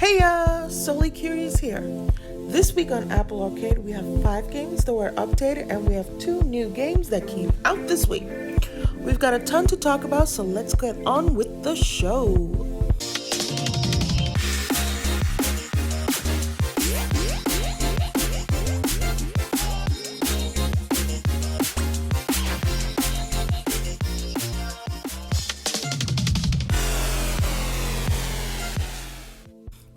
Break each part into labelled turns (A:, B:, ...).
A: Hey Solely Curious here. This week on Apple Arcade we have 5 games that were updated and we have 2 new games that came out this week. We've got a ton to talk about, so let's get on with the show.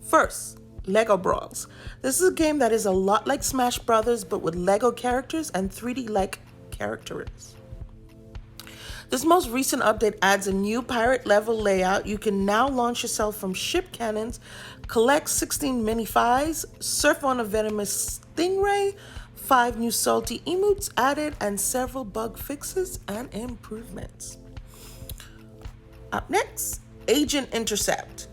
A: First, Lego Brawls. This is a game that is a lot like Smash Brothers but with Lego characters and 3D-like characters. This most recent update adds a new pirate level layout. You can now launch yourself from ship cannons, collect 16 mini-fies, surf on a venomous stingray, 5 new salty emotes added, and several bug fixes and improvements. Up next, Agent Intercept.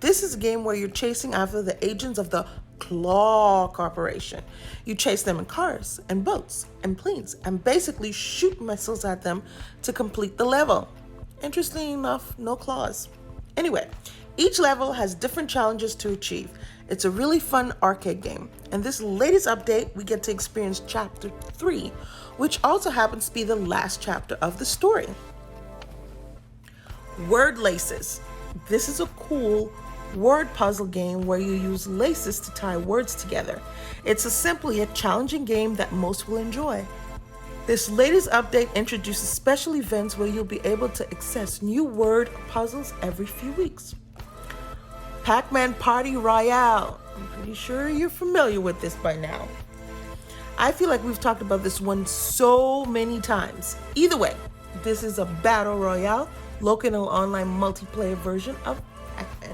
A: This is a game where you're chasing after the agents of the Claw Corporation. You chase them in cars and boats and planes and basically shoot missiles at them to complete the level. Interestingly enough, no claws. Anyway, each level has different challenges to achieve. It's a really fun arcade game. In this latest update, we get to experience Chapter 3, which also happens to be the last chapter of the story. Word Laces. This is a cool word puzzle game where you use laces to tie words together. It's a simple yet challenging game that most will enjoy. This latest update introduces special events where you'll be able to access new word puzzles every few weeks. PacMan Party Royale. I'm pretty sure you're familiar with this by now. I feel like we've talked about this one so many times. Either way, this is a battle royale local online multiplayer version of PacMan.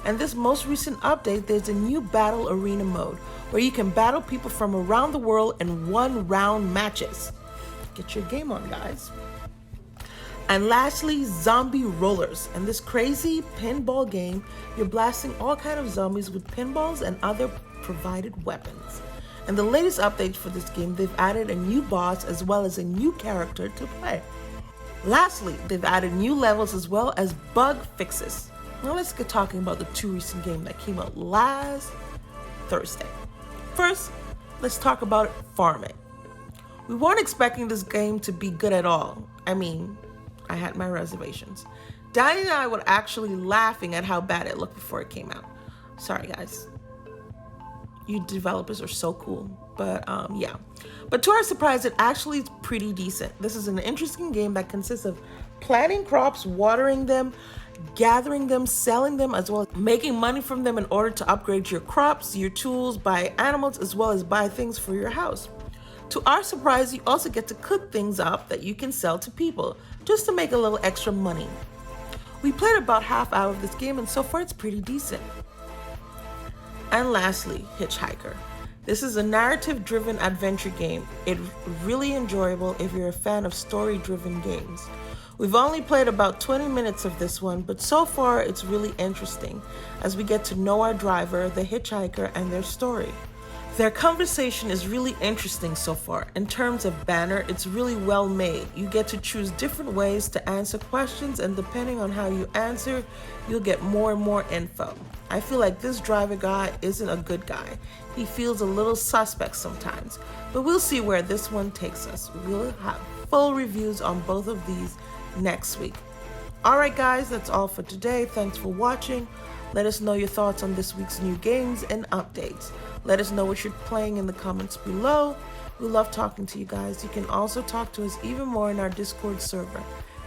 A: And this most recent update, there's a new battle arena mode where you can battle people from around the world in 1-round matches. Get your game on, guys. And lastly, Zombie Rollers. In this crazy pinball game, you're blasting all kinds of zombies with pinballs and other provided weapons. And the latest update for this game, they've added a new boss as well as a new character to play. Lastly, they've added new levels as well as bug fixes. Now let's get talking about the 2 recent games that came out last Thursday. First, let's talk about farming. We weren't expecting this game to be good at all. I mean, I had my reservations. Danny and I were actually laughing at how bad it looked before it came out. Sorry guys. You developers are so cool. But yeah. But to our surprise, it actually is pretty decent. This is an interesting game that consists of planting crops, watering them, gathering them, selling them, as well as making money from them in order to upgrade your crops, your tools, buy animals, as well as buy things for your house. To our surprise, you also get to cook things up that you can sell to people, just to make a little extra money. We played about half hour of this game and so far it's pretty decent. And lastly, Hitchhiker. This is a narrative-driven adventure game. It's really enjoyable if you're a fan of story-driven games. We've only played about 20 minutes of this one, but so far it's really interesting as we get to know our driver, the hitchhiker, and their story. Their conversation is really interesting so far. In terms of banner, it's really well made. You get to choose different ways to answer questions, and depending on how you answer, you'll get more and more info. I feel like this driver guy isn't a good guy. He feels a little suspect sometimes, but we'll see where this one takes us. We'll have full reviews on both of these next week. Alright guys, that's all for today. Thanks for watching. Let us know your thoughts on this week's new games and updates. Let us know what you're playing in the comments below. We love talking to you guys. You can also talk to us even more in our Discord server.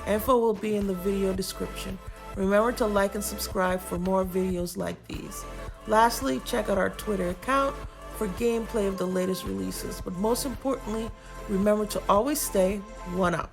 A: Info will be in the video description. Remember to like and subscribe for more videos like these. Lastly, check out our Twitter account for gameplay of the latest releases. But most importantly, remember to always stay 1 up.